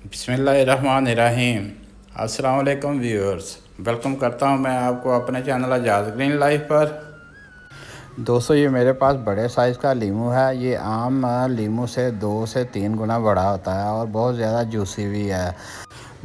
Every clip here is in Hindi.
बिस्मिल्लाहिर्रहमानिर्रहीम। अस्सलाम वालेकुम व्यूअर्स, वेलकम करता हूं मैं आपको अपने चैनल आजाद ग्रीन लाइफ पर। दोस्तों, ये मेरे पास बड़े साइज़ का लीमू है। ये आम लीमू से 2 से 3 गुना बड़ा होता है और बहुत ज़्यादा जूसी भी है।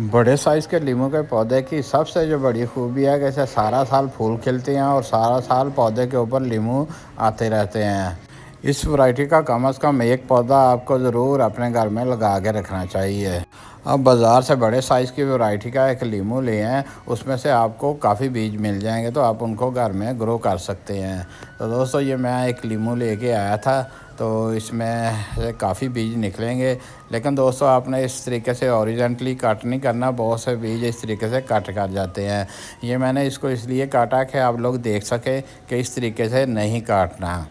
बड़े साइज़ के लीमू के पौधे की सबसे जो बड़ी खूबी है कि इसे सारा साल फूल खिलते हैं और सारा साल पौधे के ऊपर लीमू आते रहते हैं। इस वैरायटी का कम से कम एक पौधा आपको ज़रूर अपने घर में लगा के रखना चाहिए। अब बाज़ार से बड़े साइज़ की वैरायटी का एक लीमू ले हैं, उसमें से आपको काफ़ी बीज मिल जाएंगे, तो आप उनको घर में ग्रो कर सकते हैं। तो दोस्तों, ये मैं एक लीमू लेके आया था, तो इसमें से काफ़ी बीज निकलेंगे। लेकिन दोस्तों, आपने इस तरीके से हॉरिजॉन्टली कट नहीं करना, बहुत से बीज इस तरीके से कट कर जाते हैं। ये मैंने इसको इसलिए काटा कि आप लोग देख सकें कि इस तरीके से नहीं काटना।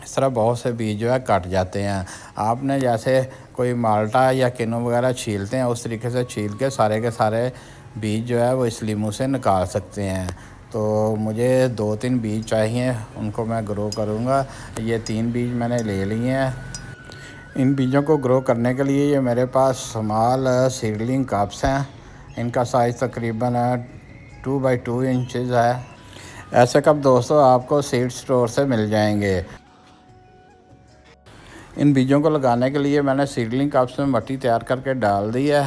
इस तरह बहुत से बीज जो है कट जाते हैं। आपने जैसे कोई माल्टा या किन्नू वगैरह छीलते हैं, उस तरीके से छील के सारे बीज जो है वो इस लीमू से निकाल सकते हैं। तो मुझे 2-3 बीज चाहिए, उनको मैं ग्रो करूँगा। ये 3 बीज मैंने ले लिए हैं। इन बीजों को ग्रो करने के लिए ये मेरे पास स्मॉल सीडलिंग कप्स हैं। इनका साइज़ तकरीबन 2 बाई 2 इंचज़ है। ऐसे कप दोस्तों आपको सीड स्टोर से मिल जाएंगे। इन बीजों को लगाने के लिए मैंने सीडलिंग कप्स में मिट्टी तैयार करके डाल दी है।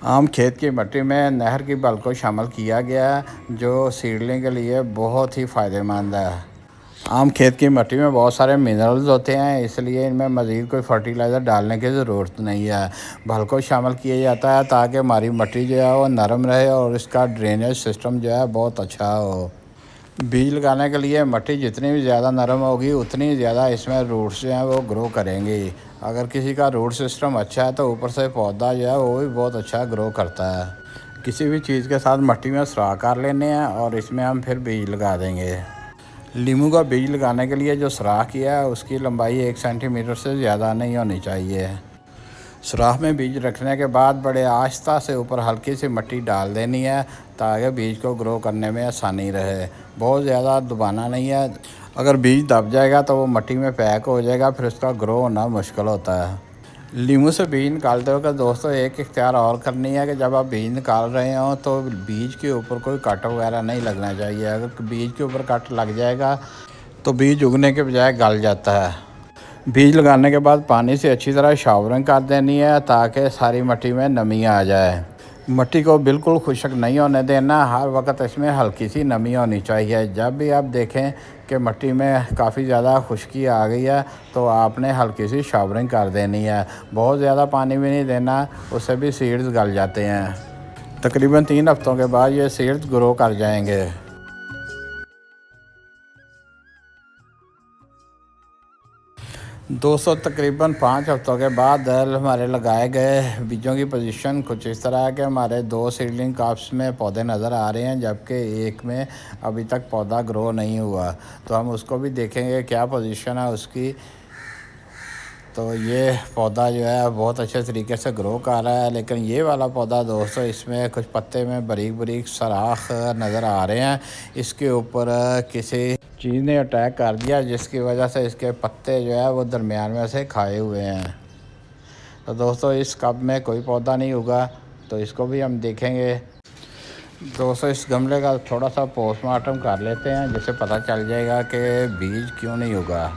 आम खेत की मिट्टी में नहर की बल को शामिल किया गया है, जो सीडलिंग के लिए बहुत ही फ़ायदेमंद है। आम खेत की मिट्टी में बहुत सारे मिनरल्स होते हैं, इसलिए इनमें मज़ीद कोई फर्टिलाइज़र डालने की ज़रूरत नहीं है। भल को शामिल किया जाता है ताकि हमारी मिट्टी जो है वो नरम रहे और इसका ड्रेनेज सिस्टम जो है बहुत अच्छा हो। बीज लगाने के लिए मिट्टी जितनी भी ज़्यादा नरम होगी, उतनी ज़्यादा इसमें रूट्स जो हैं वो ग्रो करेंगी। अगर किसी का रूट सिस्टम अच्छा है तो ऊपर से पौधा जो है वो भी बहुत अच्छा ग्रो करता है। किसी भी चीज़ के साथ मिट्टी में सुराख कर लेने हैं और इसमें हम फिर बीज लगा देंगे। लीमू का बीज लगाने के लिए जो सुराख किया है उसकी लंबाई 1 सेंटीमीटर से ज़्यादा नहीं होनी चाहिए। सुराख में बीज रखने के बाद बड़े आहिस्ता से ऊपर हल्की सी मिट्टी डाल देनी है ताकि बीज को ग्रो करने में आसानी रहे। बहुत ज़्यादा दबाना नहीं है, अगर बीज दब जाएगा तो वो मिट्टी में पैक हो जाएगा, फिर उसका ग्रो होना मुश्किल होता है। लीमू से बीज निकालते वक्त दोस्तों एक इख्तियार और करनी है कि जब आप बीज निकाल रहे हो तो बीज के ऊपर कोई कट वगैरह नहीं लगना चाहिए। अगर बीज के ऊपर कट लग जाएगा तो बीज उगने के बजाय गल जाता है। बीज लगाने के बाद पानी से अच्छी तरह शावरिंग कर देनी है ताकि सारी मिट्टी में नमी आ जाए। मिट्टी को बिल्कुल खुश्क नहीं होने देना, हर वक्त इसमें हल्की सी नमी होनी चाहिए। जब भी आप देखें कि मिट्टी में काफ़ी ज़्यादा खुश्की आ गई है तो आपने हल्की सी शावरिंग कर देनी है। बहुत ज़्यादा पानी भी नहीं देना, उससे भी सीड्स गल जाते हैं। तकरीबन 3 हफ्तों के बाद ये सीड्स ग्रो कर जाएंगे। दोस्तों, तकरीबन 5 हफ्तों के बाद हमारे लगाए गए बीजों की पोजीशन कुछ इस तरह है कि हमारे 2 सीडलिंग कप्स में पौधे नज़र आ रहे हैं, जबकि एक में अभी तक पौधा ग्रो नहीं हुआ। तो हम उसको भी देखेंगे क्या पोजीशन है उसकी। तो ये पौधा जो है बहुत अच्छे तरीके से ग्रो कर रहा है, लेकिन ये वाला पौधा दोस्तों इसमें कुछ पत्ते में बारीक बारीक सराख नज़र आ रहे हैं। इसके ऊपर किसी चीज़ ने अटैक कर दिया, जिसकी वजह से इसके पत्ते जो है वो दरमियान में से खाए हुए हैं। तो दोस्तों, इस कप में कोई पौधा नहीं उगा, तो इसको भी हम देखेंगे। दोस्तों, इस गमले का थोड़ा सा पोस्टमार्टम कर लेते हैं, जिससे पता चल जाएगा कि बीज क्यों नहीं उगा।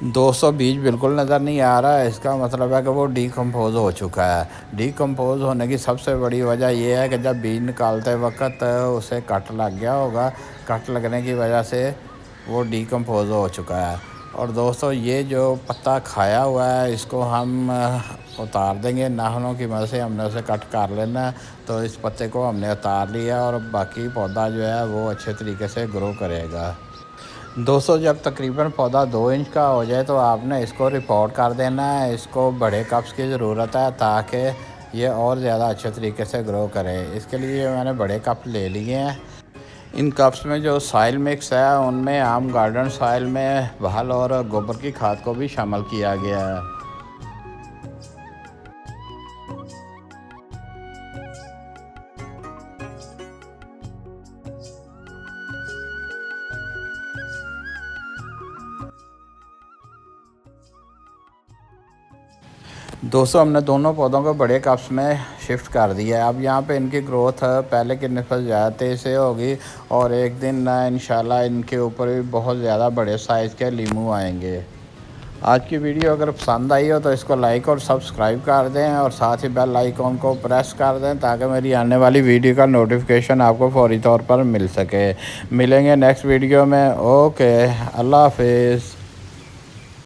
दोस्तों, बीज बिल्कुल नज़र नहीं आ रहा है, इसका मतलब है कि वो डीकम्पोज़ हो चुका है। डीकम्पोज़ होने की सबसे बड़ी वजह यह है कि जब बीज निकालते वक्त उसे कट लग गया होगा। कट लगने की वजह से वो डीकम्पोज़ हो चुका है। और दोस्तों, ये जो पत्ता खाया हुआ है इसको हम उतार देंगे नाखूनों की मदद से। हमने उसे कट कर लेना है, तो इस पत्ते को हमने उतार लिया और बाकी पौधा जो है वो अच्छे तरीके से ग्रो करेगा। दोस्तों, जब तकरीबन पौधा 2 इंच का हो जाए तो आपने इसको रिपोर्ट कर देना है। इसको बड़े कप्स की ज़रूरत है ताकि ये और ज़्यादा अच्छे तरीके से ग्रो करे। इसके लिए मैंने बड़े कप ले लिए हैं। इन कप्स में जो सॉइल मिक्स है उनमें आम गार्डन सॉइल में हल और गोबर की खाद को भी शामिल किया गया है। दोस्तों हमने दोनों पौधों को बड़े कप्स में शिफ्ट कर दिया है। अब यहाँ पे इनकी ग्रोथ पहले की निस्बत ज़्यादा तेज़ से होगी और एक दिन इंशाल्लाह इनके ऊपर भी बहुत ज़्यादा बड़े साइज़ के लीमू आएंगे। आज की वीडियो अगर पसंद आई हो तो इसको लाइक और सब्सक्राइब कर दें और साथ ही बेल आइकॉन को प्रेस कर दें ताकि मेरी आने वाली वीडियो का नोटिफिकेशन आपको फौरी तौर पर मिल सके। मिलेंगे नेक्स्ट वीडियो में। ओके, अल्लाह हाफिज़।